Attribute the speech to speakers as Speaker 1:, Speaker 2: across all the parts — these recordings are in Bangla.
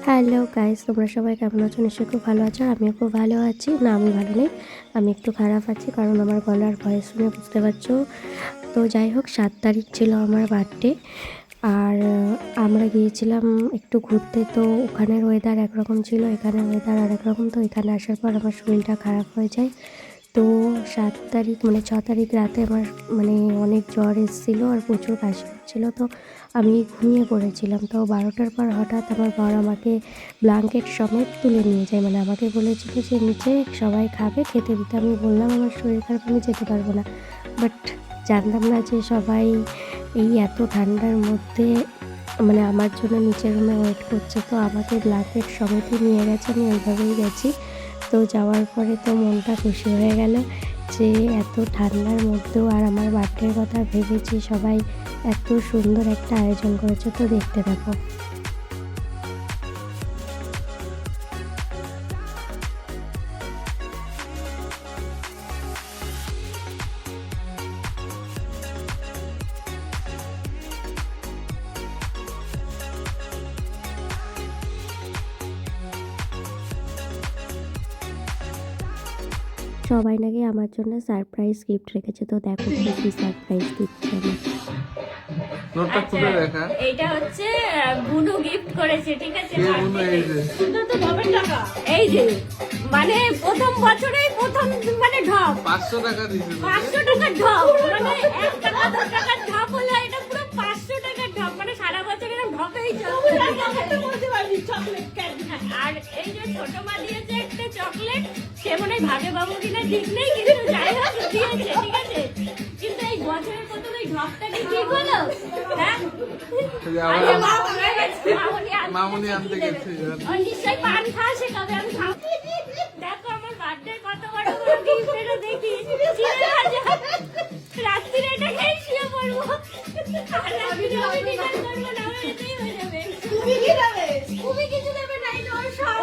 Speaker 1: হ্যালো গাইস, তোমরা সবাই কেমন আছো? নিশ্চয়ই খুব ভালো আছো। আর আমিও খুব ভালো আছি। না, আমি ভালো নেই, আমি একটু খারাপ আছি, কারণ আমার গলার ভয়েস শুনে বুঝতে পারছো। তো যাই হোক, 7 তারিখ ছিল আমার বার্থডে। আর আমরা গিয়েছিলাম একটু ঘুরতে। তো ওখানের ওয়েদার একরকম ছিল, এখানের ওয়েদার আরেক রকম। তো এখানে আসার পর আমার শরীরটা খারাপ হয়ে যায়। তো 7 তারিখ মানে 6 তারিখ রাতে আমার মানে অনেক জ্বর এসেছিলো আর প্রচুর কাশি হচ্ছিলো। তো আমি ঘুমিয়ে পড়েছিলাম। তো 12টার পর হঠাৎ আমার বর আমাকে ব্ল্যাঙ্কেট সমেত তুলে নিয়ে যায়। মানে আমাকে বলেছিল যে নিচে সবাই খাবে, খেতে দিতে। আমি বললাম আমার শরীর খারাপ, আমি যেতে পারবো না। বাট জানতাম না যে সবাই এই এত ঠান্ডার মধ্যে মানে আমার জন্য নিচের রুমে ওয়েট করছে। তো আমাকে ব্ল্যাঙ্কেট সমেতই নিয়ে গেছে, আমি ওইভাবেই গেছি। তো যাওয়ার পরে তো মনটা খুশি হয়ে গেল যে এত ঠান্ডার মধ্যেও আর আমার বার্থডের কথা ভেবেছি, সবাই এত সুন্দর একটা আয়োজন করেছে। তো দেখতে থাকো। সবাই নাকি আমার জন্য সারপ্রাইজ গিফট রেখেছে। তো দেখো কি কি সারপ্রাইজ দিচ্ছে আমার।
Speaker 2: নোটটা খুলে দেখা।
Speaker 3: এইটা হচ্ছে বুনু গিফট করেছে, ঠিক আছে?
Speaker 2: কে বুনু? এই যে
Speaker 3: তো ঢপের টাকা, এই যে মানে প্রথম বছরেই প্রথম মানে ঢপ
Speaker 2: 500 টাকা দিয়েছে।
Speaker 3: 500 টাকার ঢপ, মানে 1 টাকা 2 টাকার ঢপ হলো, এটা পুরো 500 টাকার ঢপ। মানে সারা বছর এরকম ঢপেই চলবে। আর এই যে ছোট মা দিয়েছে একটা চকলেট, সে মনে হয় ভাগে বাবু কিনা ঠিক নেই, কিন্তু যাই হোক দিয়েছে, ঠিক আছে? কিন্তু এই বছরের প্রথম এই ঢপটা কি ঠিক হলো? হ্যাঁ,
Speaker 2: মামুনি আনতে গেছে।
Speaker 3: নিশ্চয়ই পান খাওয়া শেখাবে, আমি খাবো। দেখো আমার বার্থডে কত বড় বড় গিফট, এটা দেখি রাত্রিরে এটা খেয়ে শুয়ে পড়বো। আর রাত্রিরে আমি ডিনার করবো না, আমার এটাই হয়ে যাবে। তুমি কি দেবে? তুমি কিছু দেবে না, এটা ওর সব।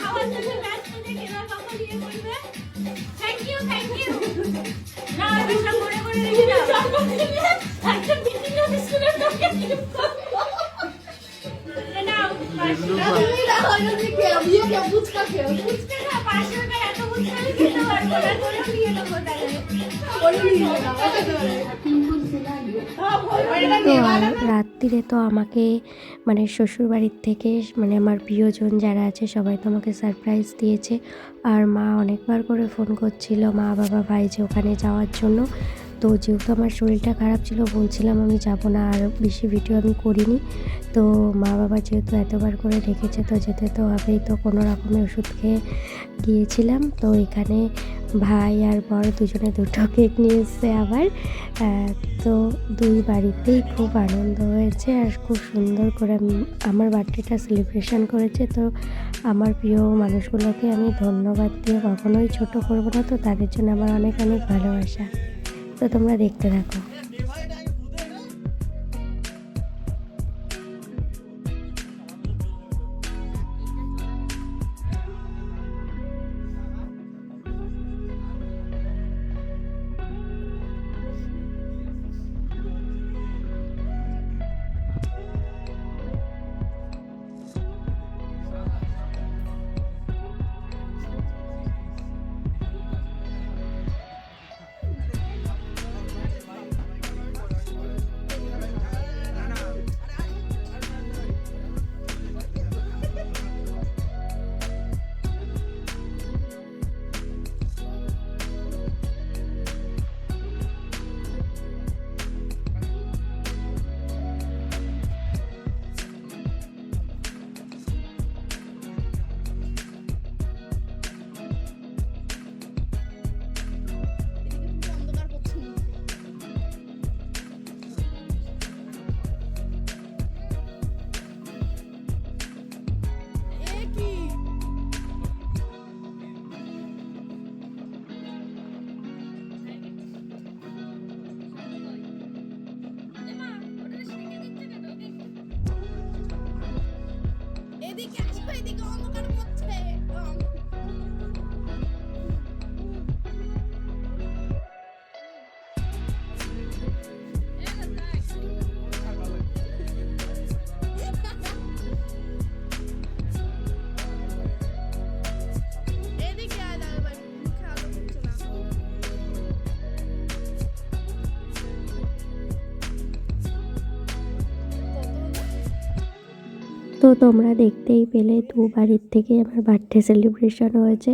Speaker 3: খাওয়ার জন্য ব্যস্ত, দেখে না বাবা দিয়ে করবে। Thank you, thank you. না, আমি সব মনে করে রেখে দাও। একটা বিভিন্ন বিস্কুটের দোকান নাও। তুমি না হয়তো দেখে আমিও কে ফুচকা খেও। ফুচকা না, 500 টাকা এত ফুচকা আমি খেতে পারবো না, করে নিয়ে নেবো তাহলে। করে নিয়ে নাও,
Speaker 1: তো আর রাত্রিরে তো আমাকে মানে শ্বশুর বাড়ির থেকে মানে আমার প্রিয়জন যারা আছে সবাই তো আমাকে সারপ্রাইজ দিয়েছে। আর মা অনেকবার করে ফোন করছিল, মা বাবা ভাই, যে ওখানে যাওয়ার জন্য। তো যেহেতু আমার শরীরটা খারাপ ছিল, বলছিলাম আমি যাব না, আর বেশি ভিডিও আমি করিনি। তো মা বাবা যেহেতু এতবার করে ডেকেছে, তো যেতে তো হবেই। তো কোনো রকমের ওষুধ খেয়ে গিয়েছিলাম। তো এখানে ভাই আর বর দুজনে দুটো কেক নিয়ে এসছে আবার। তো দুই বাড়িতেই খুব আনন্দ হয়েছে আর খুব সুন্দর করে আমার বার্থডেটা সেলিব্রেশন করেছে। তো আমার প্রিয় মানুষগুলোকে আমি ধন্যবাদ দিয়ে কখনোই ছোট করবো না। তো তাদের জন্য আমার অনেক অনেক ভালোবাসা। তো তোমরা দেখতে থাকো।
Speaker 4: এদিকে আসো, এদিকে অন্ধকার করছে।
Speaker 1: তো তোমরা দেখতেই পেলে দু বাড়ির থেকে আমার বার্থডে সেলিব্রেশন হয়েছে।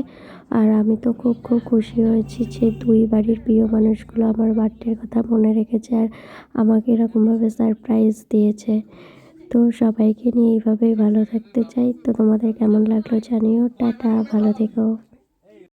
Speaker 1: আর আমি তো খুব খুব খুশি হয়েছি যে দুই বাড়ির প্রিয় মানুষগুলো আমার বার্থডের কথা মনে রেখেছে আর আমাকে এরকমভাবে সারপ্রাইজ দিয়েছে। তো সবাইকে নিয়ে এইভাবেই ভালো থাকতে চাই। তো তোমাদের কেমন লাগলো জানিও। টাটা, ভালো থেকো।